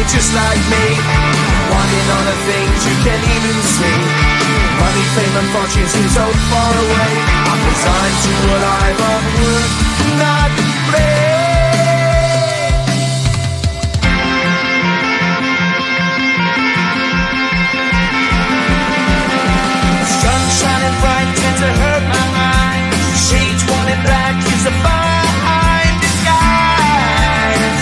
you're just like me, wanting all the things you can't even see. Money, fame and fortune seem so far away. I'm resigned to a life of work, not play. Sun shining bright tends to hurt my mind. Shades worn in black is a fine disguise.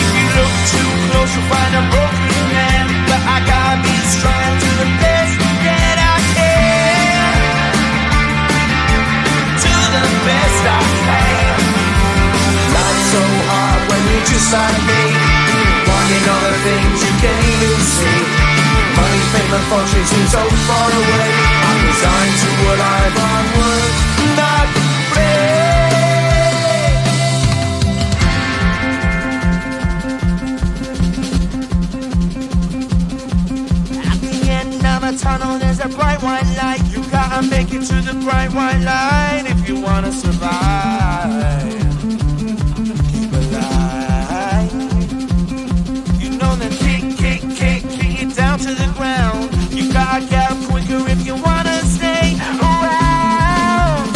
If you look too close you'll find a broken man, but I gotta be strong to the best that I can. To the best I can. Life's so hard when you're just like me, wanting all the things you can't even see. Money, fame and fortune seem so far away. I'm resigned to a life on work, not play. At the end of a tunnel there's a bright white light. You gotta make it to the bright white light if you wanna survive. Keep alive. You know that kick it down to the ground. You gotta get up quicker if you wanna stay around.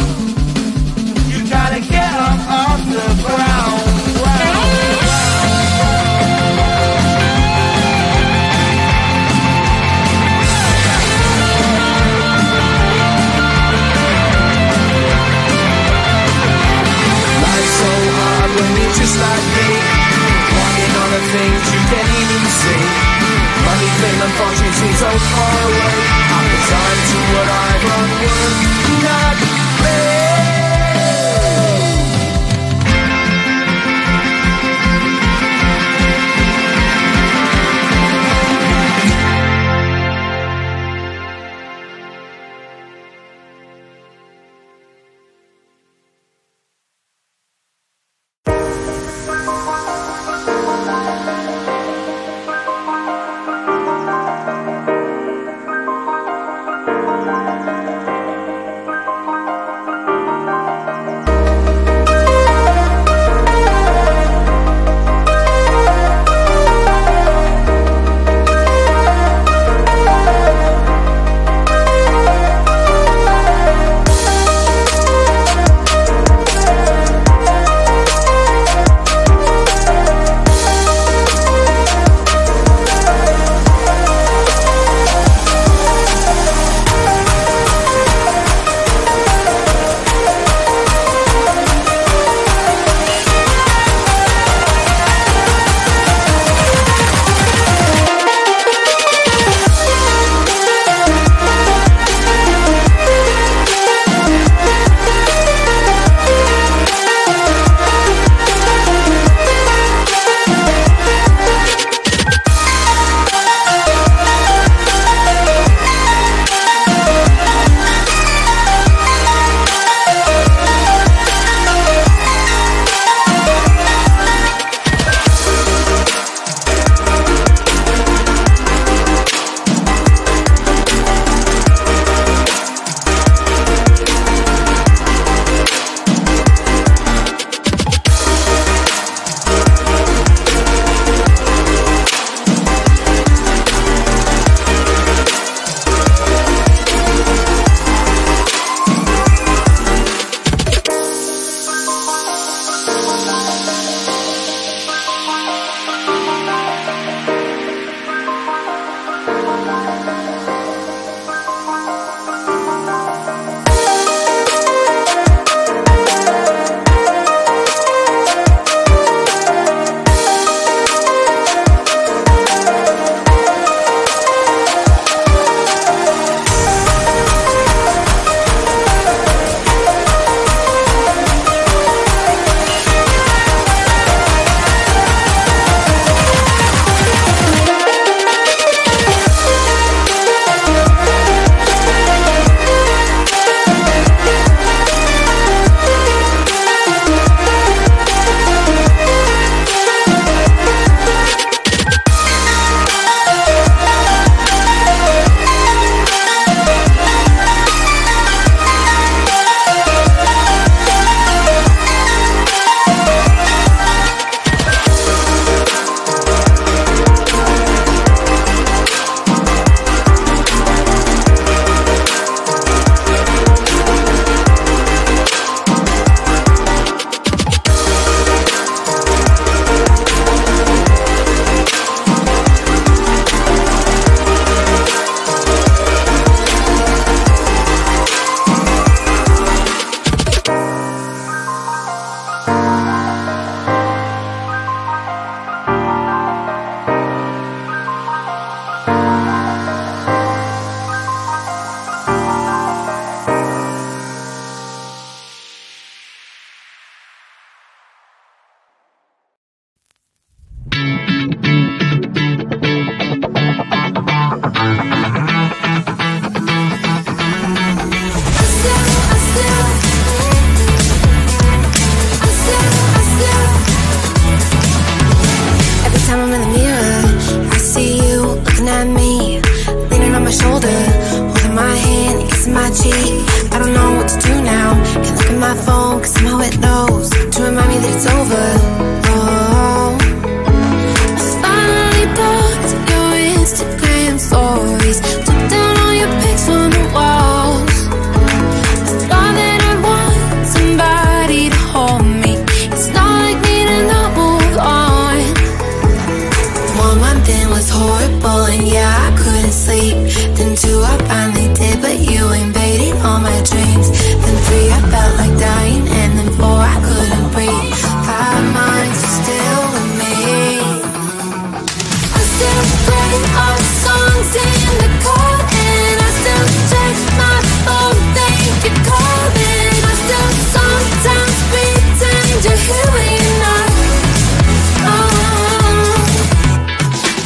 my phone, cause somehow it knows to remind me that it's over. Oh, I finally blocked your Instagram stories, took down all your pics on the walls. I thought that I want somebody to hold me. It's not like me to not move on. 1 month in was horrible, and yeah, I couldn't sleep. Then 2, I finally did, but you invaded all my dreams. Then 3, I felt like dying, and then 4, I couldn't breathe. 5 months, you're still with me. I still play our songs in the car, and I still check my phone, think you're calling. I still sometimes pretend you're here when you're not.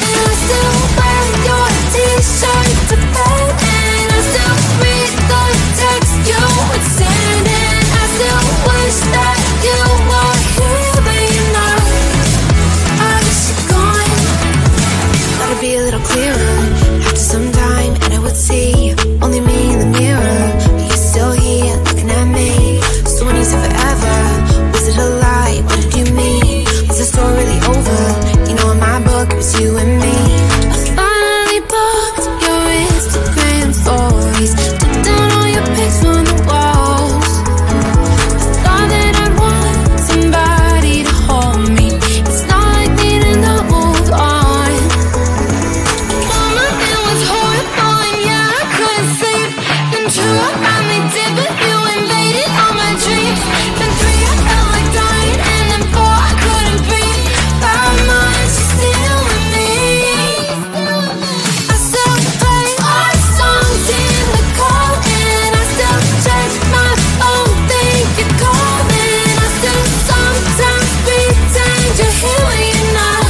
And I still wear your t-shirt to bed, and I still read the text you would send, and I still wish that you were here but you're not. I wish you're gone. Thought it'd be a little clearer after some time, and I would see only me in the mirror, but you're still here looking at me. So when you said forever, was it a lie? What did you mean? Was the story really over? You know, in my book it was you and me. I finally blocked your Instagram stories, took down all your pics on the walls. I thought that I'd want somebody to hold me. It's not like me to not move on. 1 month it was horrible, and yeah, I couldn't sleep. Then 2, I finally did, but you invaded all my dreams. Then 3, I felt like dying, and then 4, I couldn't breathe. 5 months, you're still with me. I still play our songs in the car, and I still check my phone, think you're calling. I still sometimes pretend you're here when you're not.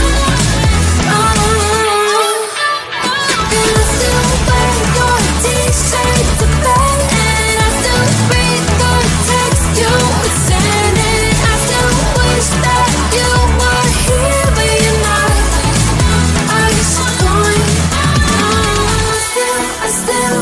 And I still wear your t-shirt to bed, and I still read the text you would send, and I still wish that you were here but you're not. I guess you're gone. I still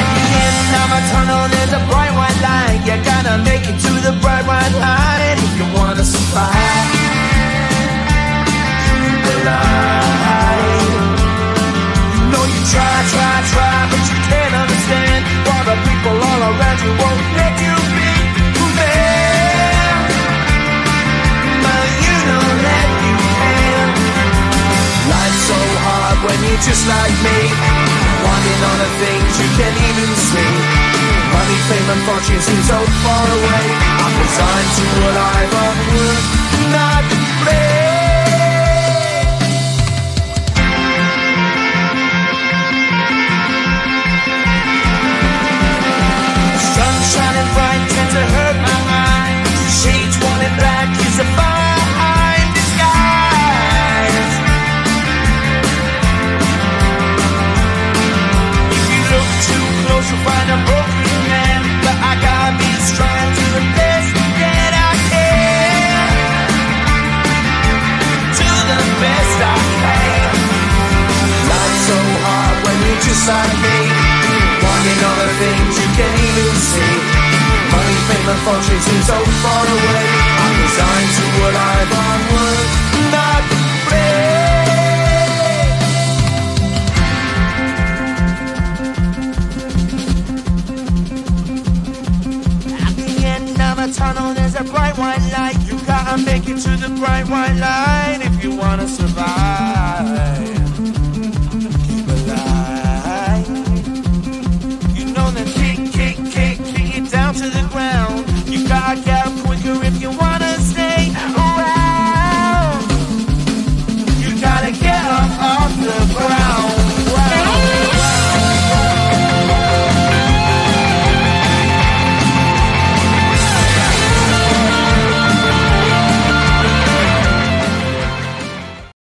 At the end of a tunnel, there's a bright white light. You gotta make it to the bright white light if you wanna survive. The light. You know you try, but you can't understand why the people all around you won't let you be who they are. But you know that you can. Life's so hard when you're just like me, wanting all the things you can't even see. Money, fame and fortune seem so far away. I'm resigned to what I've unworked, not play. Sun shining bright tends to hurt my mind. Shades worn in black is a fine disguise. If you look too close, you'll find a broken man. But I gotta be strong to the best that I can. To the best I can. Life's so hard when you're just like me, wanting all the things you can't even see. Money, fame and fortune seem so far away. I'm resigned to what I've unworked, not play. At the end of a tunnel, there's a bright white light. You gotta make it to the bright white light if you wanna survive. Keep alive. You know that kick it down to the ground. You gotta get